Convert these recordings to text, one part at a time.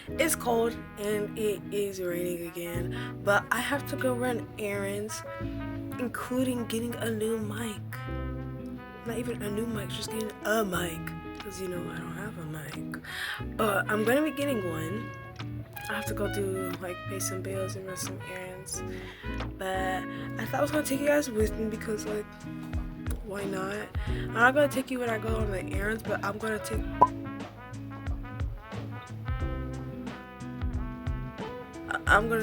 It's cold and it is raining again, but I have to go run errands, including getting a new mic. Not even a new mic, just getting a mic, because I don't have a mic. But I'm gonna be getting one. I have to go pay some bills and run some errands. But I thought I was gonna take you guys with me because why not? I'm not gonna take you when I go on the errands, but I'm gonna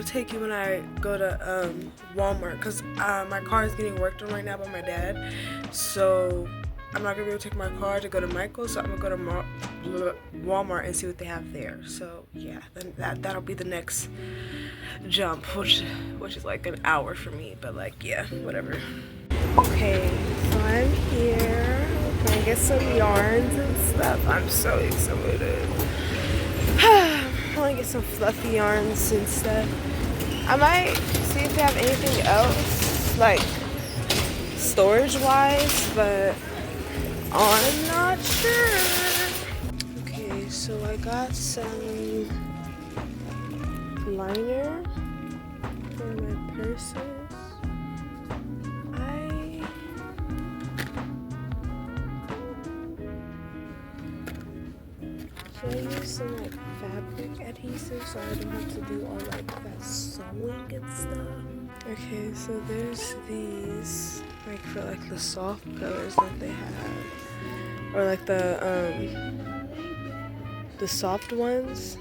take you when I go to Walmart, because my car is getting worked on right now by my dad. So I'm not gonna be able to take my car to go to Michael's, so I'm gonna go to Walmart and see what they have there. So yeah, then that'll be the next jump, which is like an hour for me, but yeah, whatever. Okay, so I'm here. I'm gonna get some yarns and stuff. I'm so excited. I want to get some fluffy yarns and stuff. I might see if they have anything else, storage wise, but I'm not sure. Okay, so I got some liner for my purses. Should I use some fabric adhesive so I don't have to do all that sewing and stuff? Okay, so there's these for the soft colors that they have, or the soft ones,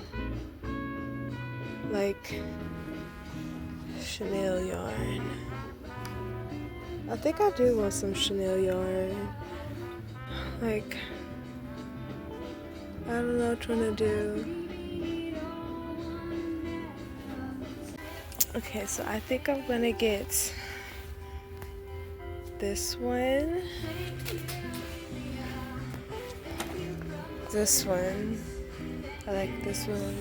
Chanel yarn. I think I do want some Chanel yarn. I don't know which one to do. Okay, so I think I'm gonna get this one. This one. I like this one.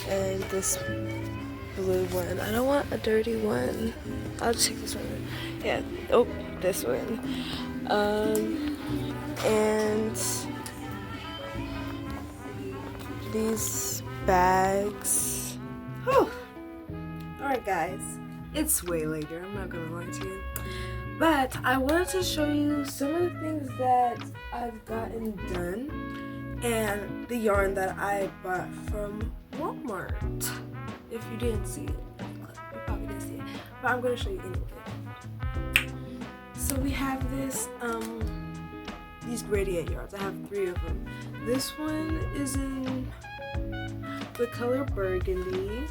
And this blue one. I don't want a dirty one. I'll just take this one. Yeah. Oh, this one. And these bags. Whew. Alright guys, it's way later, I'm not gonna lie to you. But I wanted to show you some of the things that I've gotten done and the yarn that I bought from Walmart. If you didn't see it, you probably didn't see it, but I'm gonna show you anyway. So we have these gradient yarns. I have 3 of them. This one is in the color burgundy.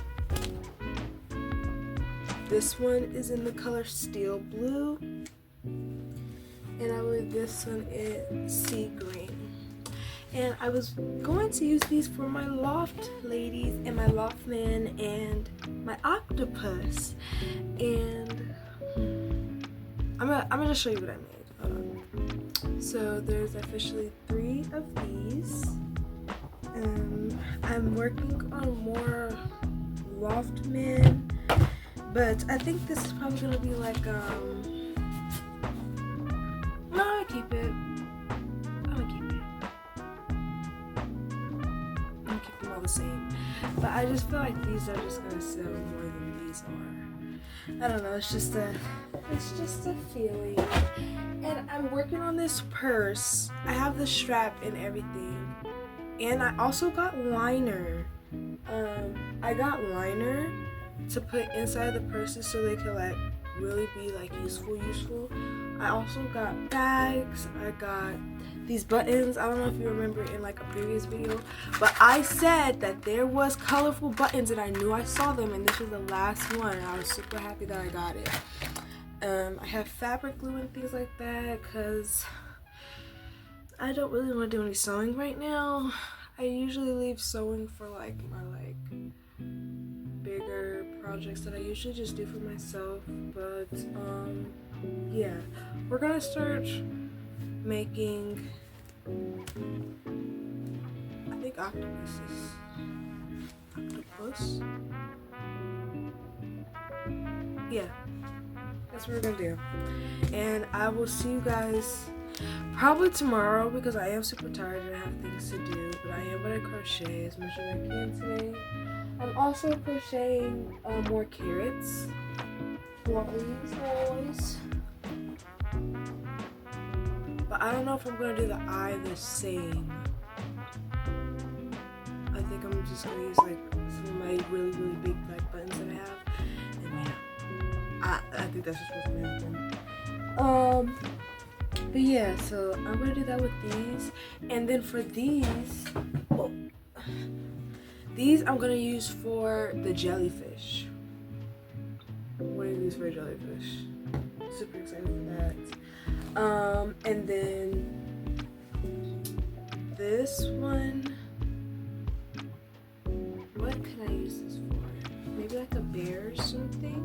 This one is in the color steel blue. And I believe this one is sea green. And I was going to use these for my loft ladies and my loft man and my octopus. And I'm gonna just show you what I made. Hold on. So there's officially 3 of these. I'm working on more loft men, but I think this is probably gonna be no, I'll keep it. I'm gonna keep them all the same. But I just feel like these are just gonna sell more than these are. I don't know, it's just a feeling. And I'm working on this purse. I have the strap and everything. And I also got liner. I got liner to put inside the purses so they could really be useful. I also got bags. I got these buttons. I don't know if you remember in a previous video, but I said that there was colorful buttons and I knew I saw them, and this was the last one. I was super happy that I got it. I have fabric glue and things like that because I don't really want to do any sewing right now. I usually leave sewing for my bigger projects that I usually just do for myself. But yeah, we're gonna start making, I think octopus. Yeah, that's what we're gonna do. And I will see you guys Probably tomorrow because I am super tired and I have things to do. But I am gonna crochet as much as I can today. I'm also crocheting more carrots. Lollies always. But I don't know if I'm gonna do the eye the same. I think I'm just gonna use like some of my really big like buttons that I have. And yeah, I think that's just what's gonna happen. But yeah, so I'm gonna do that with these, and then for these, these I'm gonna use for the jellyfish. What do you use for a jellyfish? Super excited for that. And then this one. What can I use this for? Maybe like a bear or something.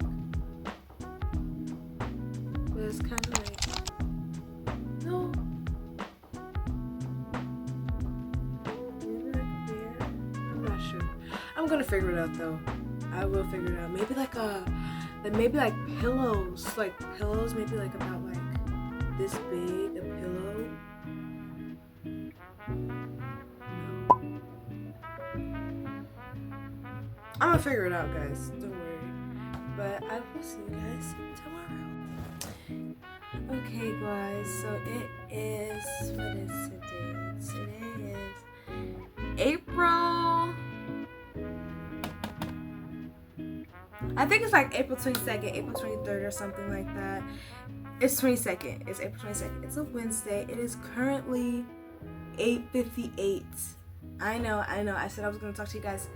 But it's kind of like no. Maybe like a bear. I'm not sure. I'm gonna figure it out though. I will figure it out. Maybe like pillows. Like pillows. Maybe like about like this big a pillow. I'm gonna figure it out, guys. Don't worry. But I will see you guys tomorrow. Okay, guys. So it is. What is today? Today is April. I think it's like April 22nd, April 23rd, or something like that. It's 22nd. It's April 22nd. It's a Wednesday. It is currently 8:58. I know. I said I was gonna talk to you guys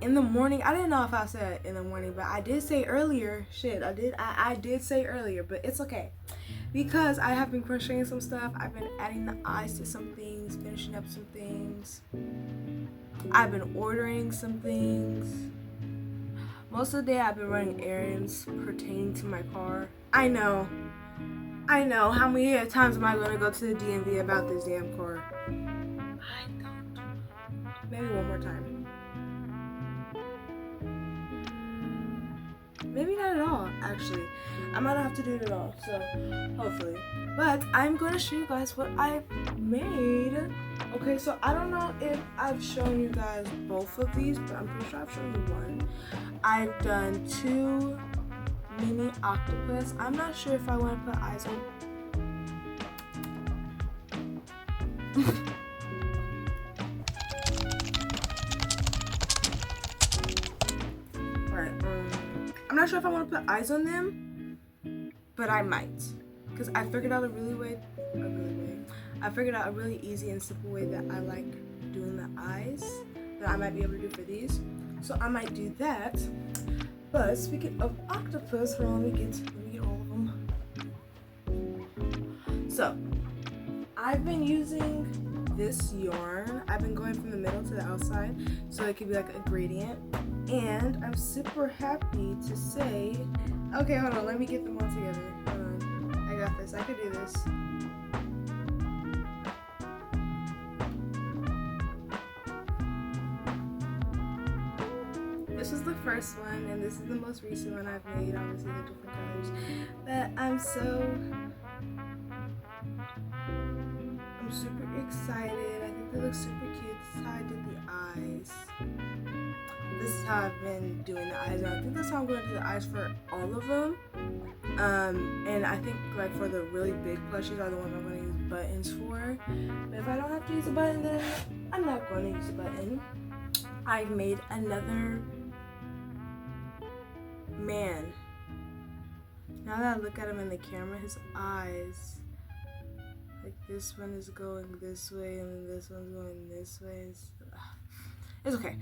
in the morning. I didn't know if I said in the morning, but I did say earlier. Shit, I did say earlier, but it's okay. Because I have been crocheting some stuff. I've been adding the eyes to some things, finishing up some things. I've been ordering some things. Most of the day I've been running errands pertaining to my car. I know. How many times am I going to go to the DMV about this damn car? I don't. Maybe one more time. Maybe not at all, actually. I might not have to do it at all, so hopefully. But I'm going to show you guys what I've made. Okay, so I don't know if I've shown you guys both of these, but I'm pretty sure I've shown you one. I've done 2 mini octopus. I'm not sure if I want to put eyes on. Alright, I'm not sure if I want to put eyes on them, but I might. Because I figured out a really easy and simple way that I like doing the eyes that I might be able to do for these. So I might do that. But speaking of octopus, hold on, let me get all of them. So I've been using this yarn. I've been going from the middle to the outside so it could be like a gradient. And I'm super happy to say, okay, hold on, let me get them all together. Hold on, I got this. I could do this. This is the first one, and this is the most recent one I've made. Obviously, the different colors. But I'm super excited. I think they look super cute. This is how I did the eyes. This is how I've been doing the eyes. And I think that's how I'm going to do the eyes for all of them. And I think like for the really big plushies are the ones I'm going to use buttons for. But if I don't have to use a button, then I'm not going to use a button. I've made another man. Now that I look at him in the camera, his eyes, like this one is going this way and then this one's going this way. It's okay.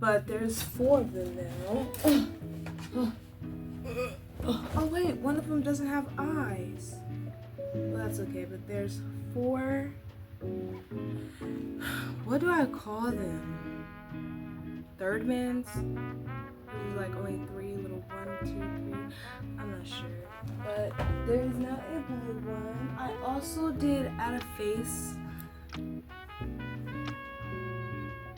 But there's 4 of them now. Oh wait, one of them doesn't have eyes. Well, that's okay, but there's 4. What do I call them? Third mans? There's like only 3, little 1, 2, 3. I'm not sure. But there's now a blue one. I also did add a face.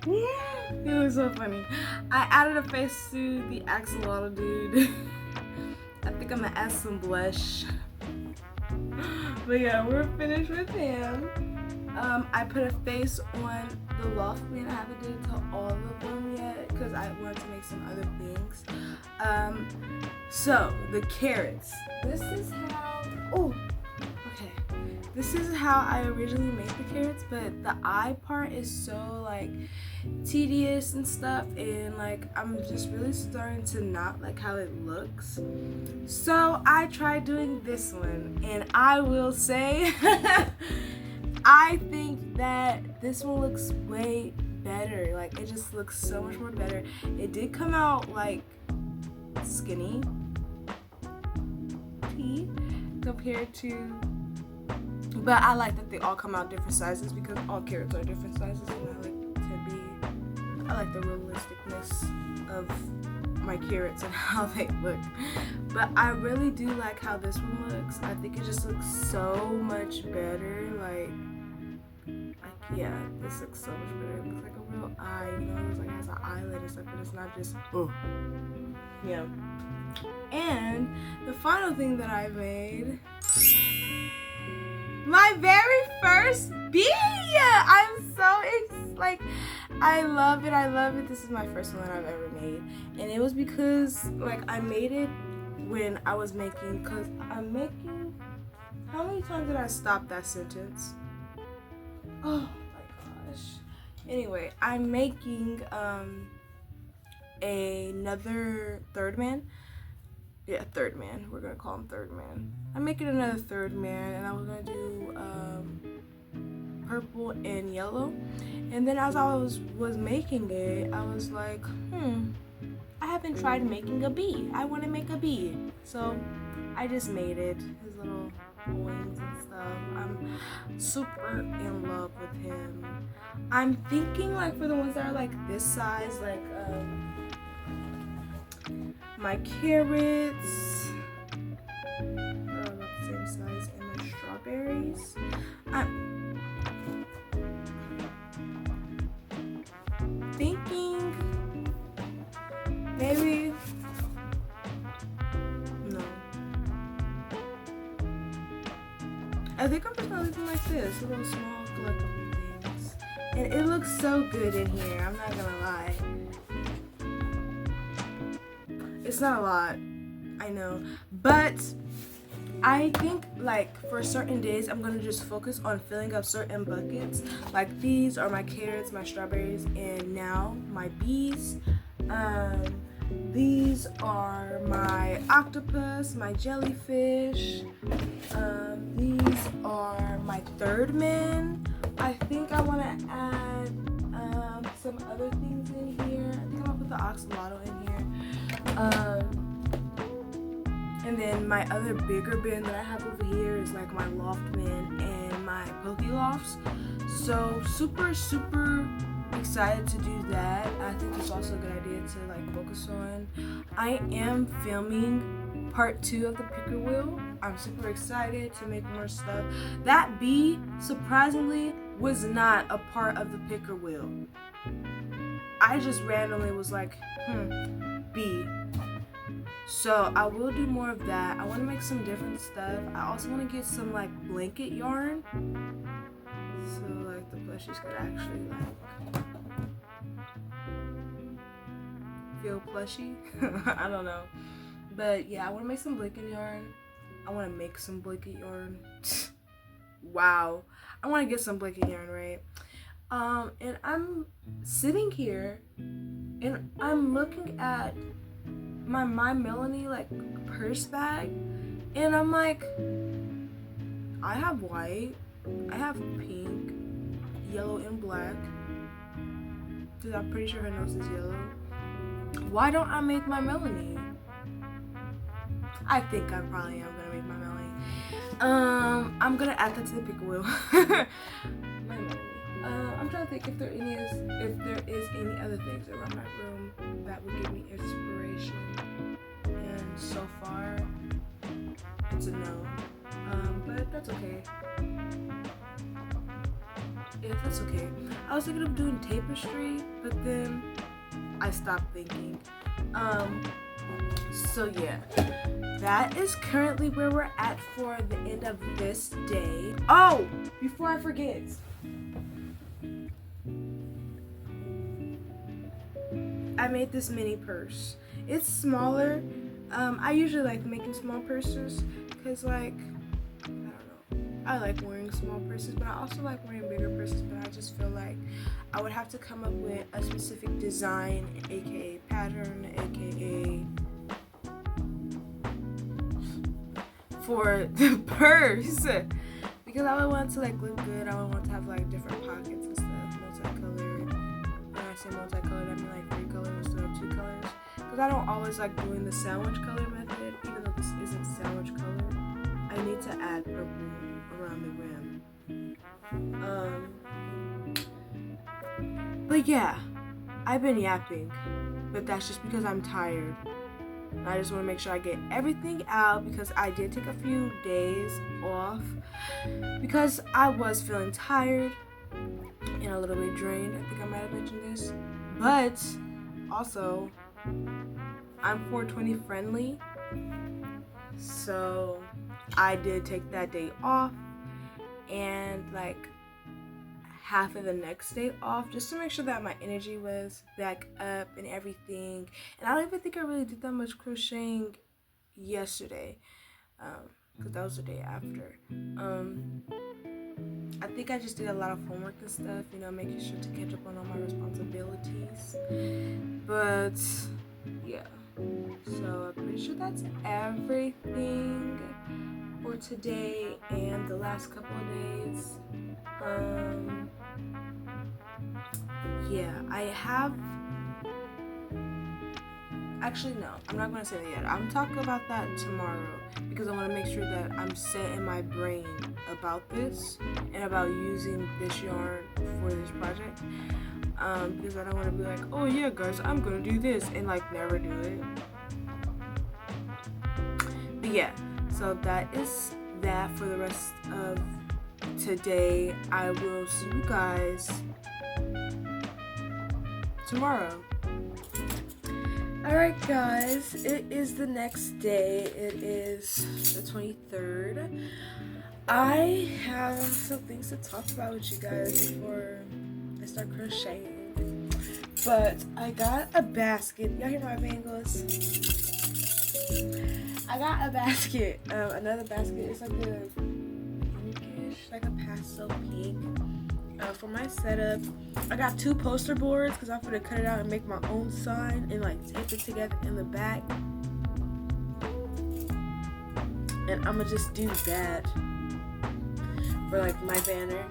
It was so funny. I added a face to the axolotl dude. I think I'm gonna add some blush. But yeah, we're finished with him. I put a face on the loft man. I haven't did it to all of them yet because I wanted to make some other things. So the carrots. This is how. Oh, okay. This is how I originally made the carrots, but the eye part is so like tedious and stuff, and like I'm just really starting to not like how it looks. So I tried doing this one, and I will say I think that this one looks way better. Like it just looks so much more better. It did come out like skinny compared to, but I like that they all come out different sizes because all carrots are different sizes, and I like the realisticness of my carrots and how they look. But I really do like how this one looks. I think it just looks so much better. Like yeah, this looks so much better. It looks like a real eye, you know, it has an eyelid and stuff, but it's not just yeah. And the final thing that I made, my very first bee. I'm so like, I love it. I love it. This is my first one that I've ever made, and it was because like I made it when I was making. Cause I'm making. How many times did I stop that sentence? Oh my gosh. Anyway, I'm making another third man. Yeah, third man. We're gonna call him third man. I'm making another third man, and I was gonna do purple and yellow. And then as I was making it, I was like, I haven't tried making a bee. I want to make a bee. So I just made it. His little wings and stuff. I'm super in love with him. I'm thinking like for the ones that are like this size, like my carrots are about the same size, and my strawberries. I'm thinking maybe no. I think I'm just gonna leave them like this, little small collectible things, and it looks so good in here. I'm not gonna lie. It's not a lot, I know, but I think like for certain days I'm gonna just focus on filling up certain buckets. Like these are my carrots, my strawberries, and now my bees. These are my octopus, my jellyfish. These are my third man. I think I want to add some other things in here. I think I'm gonna put the oxalotl in here. And then my other bigger bin that I have over here is like my loft bin and my pokey lofts. So super excited to do that. I think it's also a good idea to like focus on. I am filming part 2 of the picker wheel. I'm super excited to make more stuff. That bee surprisingly was not a part of the picker wheel. I just randomly was like, bee. So I will do more of that. I want to make some different stuff. I also want to get some like blanket yarn, so like the plushies could actually like feel plushy. I don't know, but yeah, I want to make some blanket yarn. I want to make some blanket yarn. Wow, I want to get some blanket yarn, right? And I'm sitting here and I'm looking at my Melanie like purse bag, and I'm like, I have white, I have pink, yellow, and black, because I'm pretty sure her nose is yellow. Why don't I make my Melanie? I think I probably am gonna make my Melanie. I'm gonna add that to the pick wheel. My Melanie. I'm trying to think if there is any other things around my room that would give me inspiration. And so far, it's a no. But that's okay. Yeah, that's okay. I was thinking of doing tapestry, but then I stopped thinking. So yeah, that is currently where we're at for the end of this day. Oh, before I forget, I made this mini purse. It's smaller. I usually like making small purses because, like, I don't know, I like wearing small purses, but I also like wearing bigger purses. But I just feel like I would have to come up with a specific design, aka pattern, aka for the purse, because I would want to like look good. I would want to have like different pockets and stuff, multicolored. When I say multicolored, I mean like 3 colors instead of 2 colors. Because I don't always like doing the sandwich color method, even though this isn't sandwich color. I need to add purple around the rim. But yeah, I've been yapping, but that's just because I'm tired. I just want to make sure I get everything out because I did take a few days off because I was feeling tired and a little bit drained. I think I might have mentioned this. But also, I'm 420 friendly. So I did take that day off and like half of the next day off just to make sure that my energy was back up and everything. And I don't even think I really did that much crocheting yesterday because that was the day after. I think I just did a lot of homework and stuff, you know, making sure to catch up on all my responsibilities. But yeah, so I'm pretty sure that's everything for today and the last couple of days. Yeah, I have. Actually, no, I'm not going to say that yet. I'm talking about that tomorrow because I want to make sure that I'm set in my brain about this and about using this yarn for this project. Because I don't want to be like, oh yeah, guys, I'm going to do this and like never do it. But yeah, so that is that for the rest of today. I will see you guys tomorrow. Alright guys, it is the next day. It is the 23rd. I have some things to talk about with you guys before I start crocheting. But I got a basket. Y'all hear my bangles? I got a basket. Another basket. It's like a pinkish, like a pastel pink. For my setup, I got 2 poster boards because I'm gonna cut it out and make my own sign and like tape it together in the back. And I'm gonna just do that for like my banner.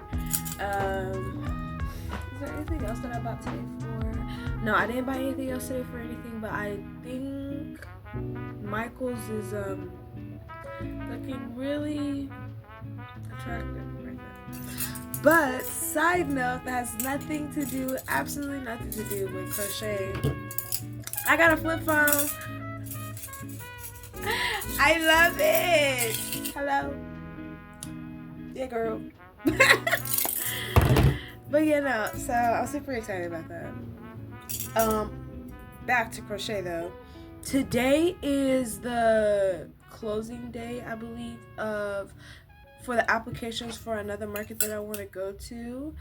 Is there anything else that I bought today for? No, I didn't buy anything else today for anything, but I think Michael's is looking really attractive right now. But side note, that has nothing to do, absolutely nothing to do with crochet. I got a flip phone. I love it. Hello. Yeah, girl. But you know, so I'm super excited about that. Back to crochet though. Today is the closing day, I believe, for the applications for another market that I want to go to.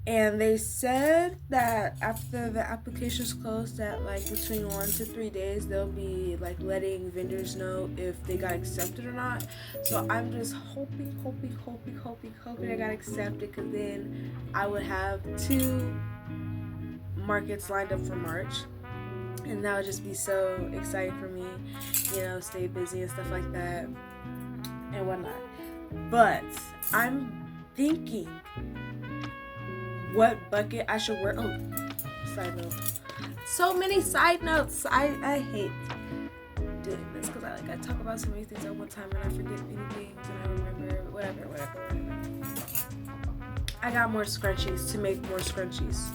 And they said that after the applications close, that like between 1 to 3 days, they'll be like letting vendors know if they got accepted or not. So I'm just hoping I got accepted, because then I would have 2 markets lined up for March. And that would just be so exciting for me, you know, stay busy and stuff like that and whatnot. But I'm thinking what bucket I should wear. Oh, side note. So many side notes. I hate doing this because I talk about so many things at one time and I forget many things and I remember whatever. I got more scrunchies to make more scrunchies.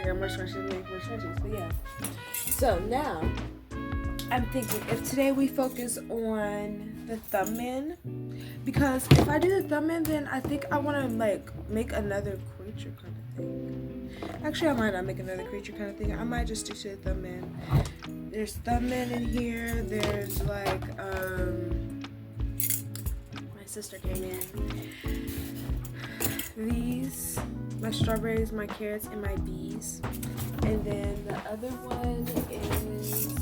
More scrunchies to make more scrunchies, but yeah. So now I'm thinking if today we focus on the thumb in, because if I do the thumbnail, then I think I want to like make another creature kind of thing. Actually, I might not make another creature kind of thing. I might just stick to the thumbnail. There's thumbnail in here. There's like my sister came in. These, my strawberries, my carrots, and my bees. And then the other one is,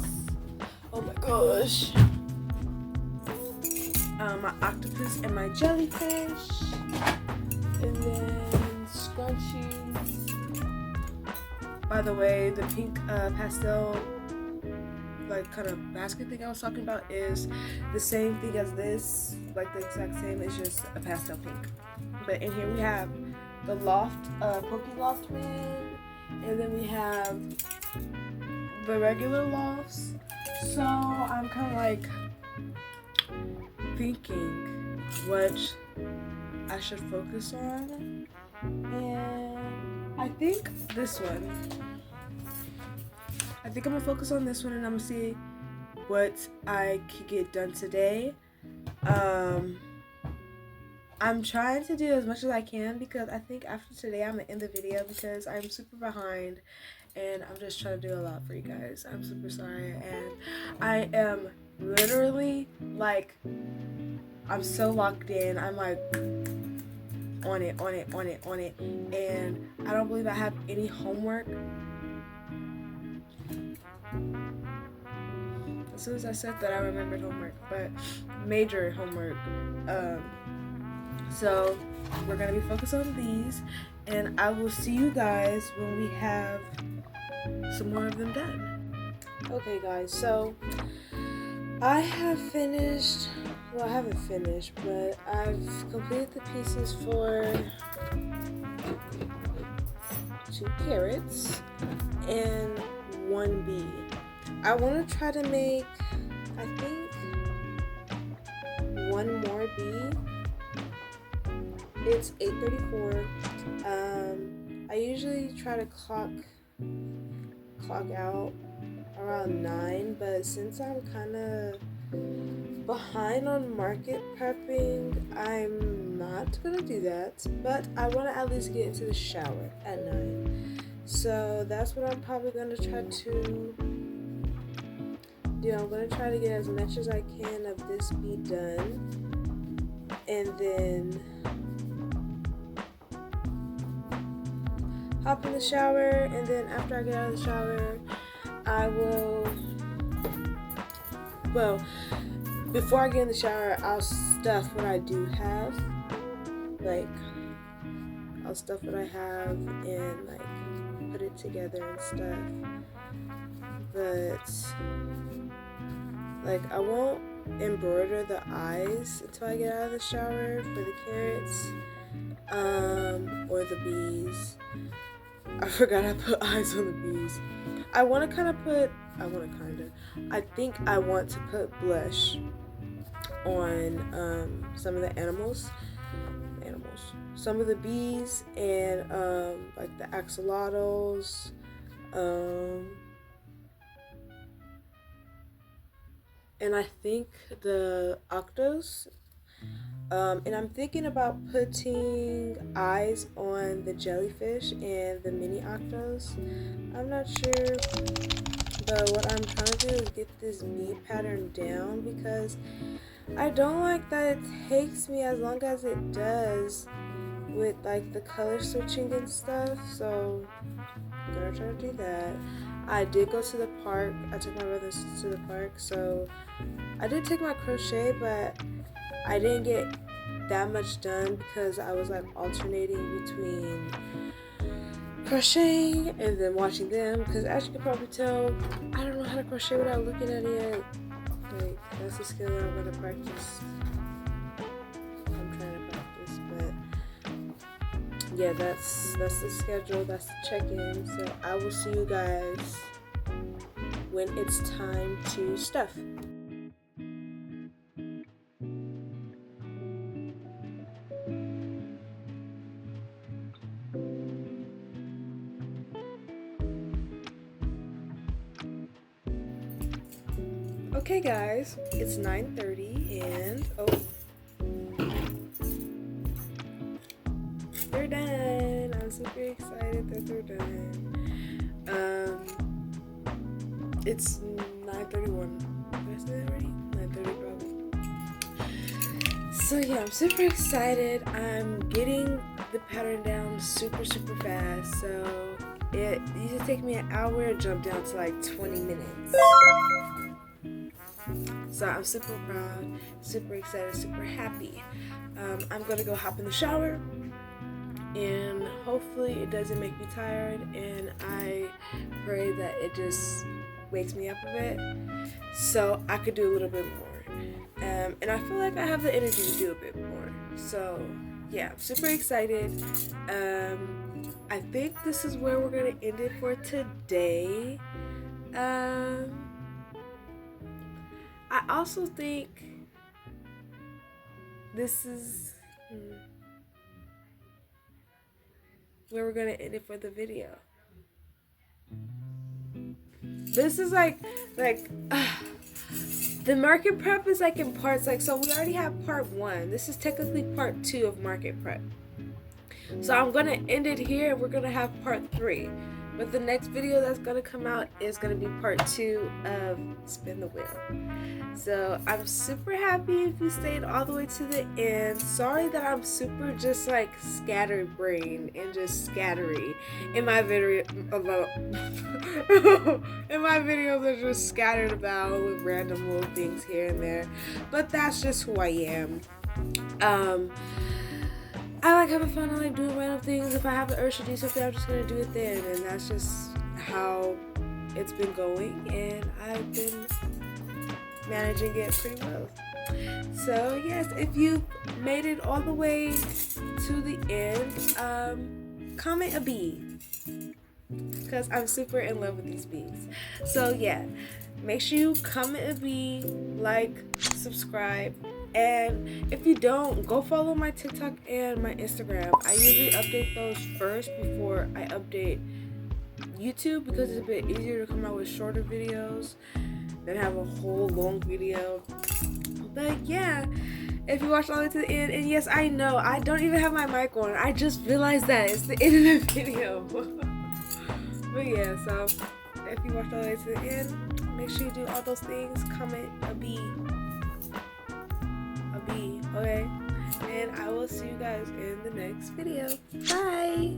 oh my gosh, my octopus and my jellyfish. And then scrunchies. By the way, the pink pastel like kind of basket thing I was talking about is the same thing as this, like the exact same, it's just a pastel pink. But in here we have the loft, Pokey Loft Man, and then we have the regular lofts. So I'm kind of like thinking what I should focus on, and I think this one. I think I'm gonna focus on this one, and I'm gonna see what I could get done today. I'm trying to do as much as I can because I think after today I'm gonna end the video because I'm super behind and I'm just trying to do a lot for you guys. I'm super sorry, and I am literally like, I'm so locked in. I'm like on it, and I don't believe I have any homework. As soon as I said that, I remembered homework, but major homework. So we're gonna be focused on these, and I will see you guys when we have some more of them done. Okay guys, so I have finished, well, I haven't finished, but I've completed the pieces for 2 carrots and 1 bee. I want to try to make, I think, 1 more bee. It's 8:34. I usually try to clock out around 9, but since I'm kind of behind on market prepping, I'm not gonna do that. But I want to at least get into the shower at 9. So that's what I'm probably gonna try to do. I'm gonna try to get as much as I can of this bee done, and then hop in the shower, and then after I get out of the shower, I will, well, before I get in the shower, I'll stuff what I do have, like, I'll stuff what I have and, like, put it together and stuff, but, like, I won't embroider the eyes until I get out of the shower for the carrots, or the bees. I forgot I put eyes on the bees. I think I want to put blush on some of the animals, some of the bees, and like the axolotls, and I think the octos. And I'm thinking about putting eyes on the jellyfish and the mini octos. I'm not sure, but what I'm trying to do is get this bee pattern down because I don't like that it takes me as long as it does with like the color switching and stuff. So I'm gonna try to do that. I did go to the park. I took my brothers to the park, so I did take my crochet, but I didn't get that much done because I was like alternating between crocheting and then watching them, because as you can probably tell, I don't know how to crochet without looking at it. Like, that's a skill that I'm going to practice. I'm trying to practice, but yeah, that's the schedule, that's the check-in. So I will see you guys when it's time to stuff. Okay guys, it's 9:30 and they're done. I'm super excited that they're done. It's 9:31. Did I say that already? 9:30 probably. So yeah, I'm super excited. I'm getting the pattern down super fast. So it used to take me an hour to jump down to like 20 minutes. So I'm super proud, super excited, super happy. I'm gonna go hop in the shower, and hopefully it doesn't make me tired, and I pray that it just wakes me up a bit so I could do a little bit more. And I feel like I have the energy to do a bit more. So yeah, I'm super excited. I think this is where we're gonna end it for today. I also think this is where we're gonna end it for the video. This is like the market prep is like in parts. Like, so we already have part 1. This is technically part 2 of market prep. So I'm gonna end it here, and we're gonna have part 3. But the next video that's gonna come out is gonna be part 2 of Spin the Wheel. So I'm super happy if you stayed all the way to the end. Sorry that I'm super just like scattered brain and just scattery in my video about in my videos are just scattered about with random little things here and there. But that's just who I am. I like having fun. I like doing random things. If I have the urge to do something, I'm just gonna do it then, and that's just how it's been going, and I've been managing it pretty well. So yes, if you made it all the way to the end, comment a B, because I'm super in love with these bees. So yeah, make sure you comment a B, like, subscribe. And if you don't, go follow my TikTok and my Instagram. I usually update those first before I update YouTube, because it's a bit easier to come out with shorter videos than have a whole long video. But yeah, if you watched all the way to the end, and yes, I know I don't even have my mic on. I just realized that it's the end of the video. But yeah, so if you watched all the way to the end, make sure you do all those things. Comment a B. Okay, and I will see you guys in the next video. Bye.